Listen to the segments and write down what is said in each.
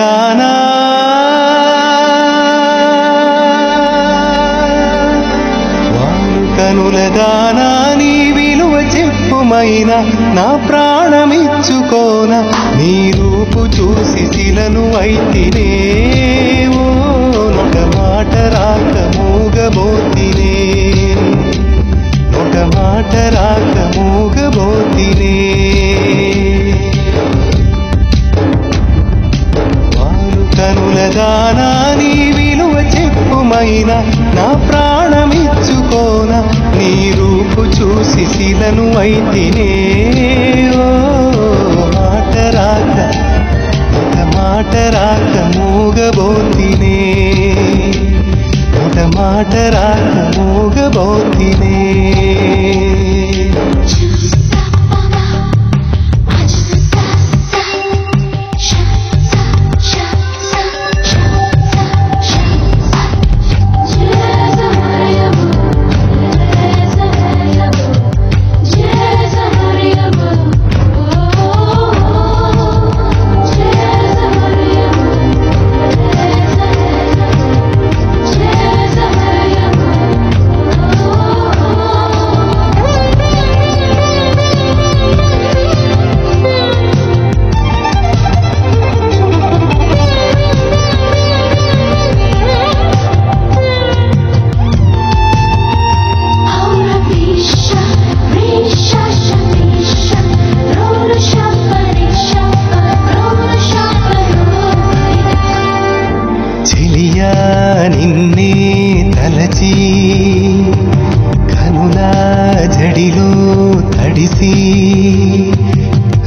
దానా వారు కనుల దానా నీ విలువ చెప్పుమైనా నా ప్రాణమిచ్చుకోన నీ రూపు చూసి శిలను అయితినే నొక మాట రాక మూగబోతినే నొక మాట రాక మూగబోతినే వారు కనుల దానా నీ విలువ చెప్పుమైనా నా ప్రాణమిచ్చుకోన నీ రూపు చూసి శిలను అయితినే మాట రాక ఒక మాట రాక మూగబోతినే ఒక మాట రాక మూగబోతినే నిన్నే తలచి కనుల జడిలో తడిసి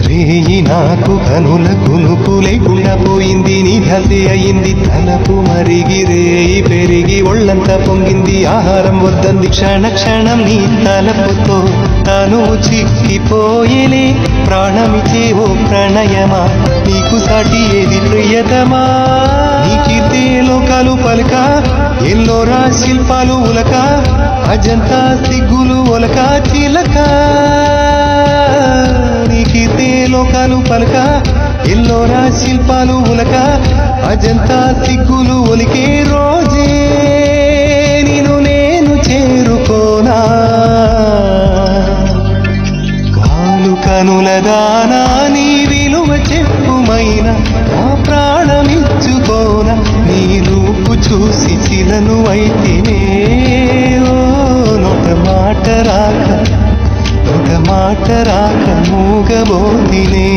రేయి నాకు కనుల కునుకు లేకుండా పోయింది నీ ధసే అయింది తలపు మరిగి రేయి పెరిగి ఒళ్ళంతా పొంగింది ఆహారం వద్దంది క్షణ క్షణం నీ తలపుతో తను చిక్కిపోయేలే ప్రాణమిచే ఓ ప్రణయమా నీకు సాటి ఏది ప్రియతమా నీ కీర్తి లోకాలు పలక ఎల్లోరా శిల్పాలు ఉలక అజంతా సిగ్గులు ఒలక చిలక నీ కీర్తి లోకాలు పలక ఎల్లోరా శిల్పాలు ఉలక అజంతా సిగ్గులు ఒలికే రోజే నిన్ను నేను చేరుకోనా కాలు కనుల దానా నీ విలువ చెప్పుమైనా నా ప్రాణమిచ్చుకోన నీ రూపు చూసి శిలను అయితినే నొక మాట రాక ఒక మాట రాక మూగబోతినే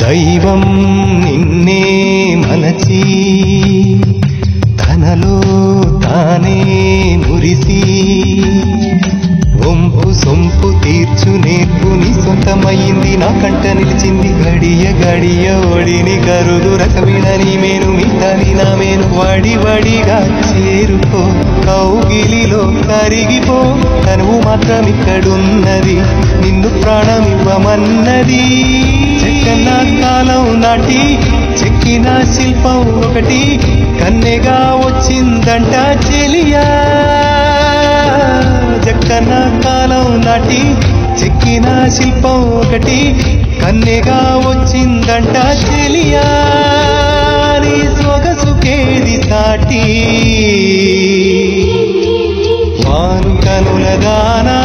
దైవం నిన్నే మలచి తనలో తానే మురిసి వంపు సొంపు తీర్చు నేర్పు నీ సొంతమైంది నా కంట నిలిచింది గడియ గడియ ఒడిని కరుదు రసమిడని మేను మిగతాని నా మేను వడి వడిగా చేరుకో కౌగిలిలో కరిగిపో తనువు మాత్రం ఇక్కడున్నది నిన్ను ప్రాణమివ్వమన్నది చెక్కన కాలం నాటి చెక్కిన శిల్పం ఒకటి కన్నెగా వచ్చిందంట చెలియా చెక్కన కాలం నాటి చెక్కిన శిల్పం ఒకటి కన్నెగా వచ్చిందంట చెలియా నీ సొగసుకేది సాటి వారు కనుల దానా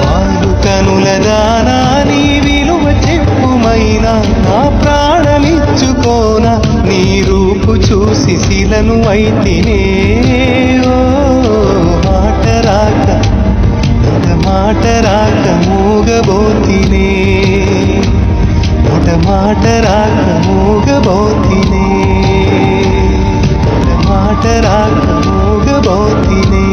వారు కనుల దానా నీ విలువ చెప్పుమైనా నా ప్రాణమిచ్చుకోన నీ రూపు చూసి శిలను అయితినే మాట రాక ఒక మాట రాక మూగబోతినే ఒక మాట రాక మూగబోతినే ఒక మాట రాక మూగబోతినే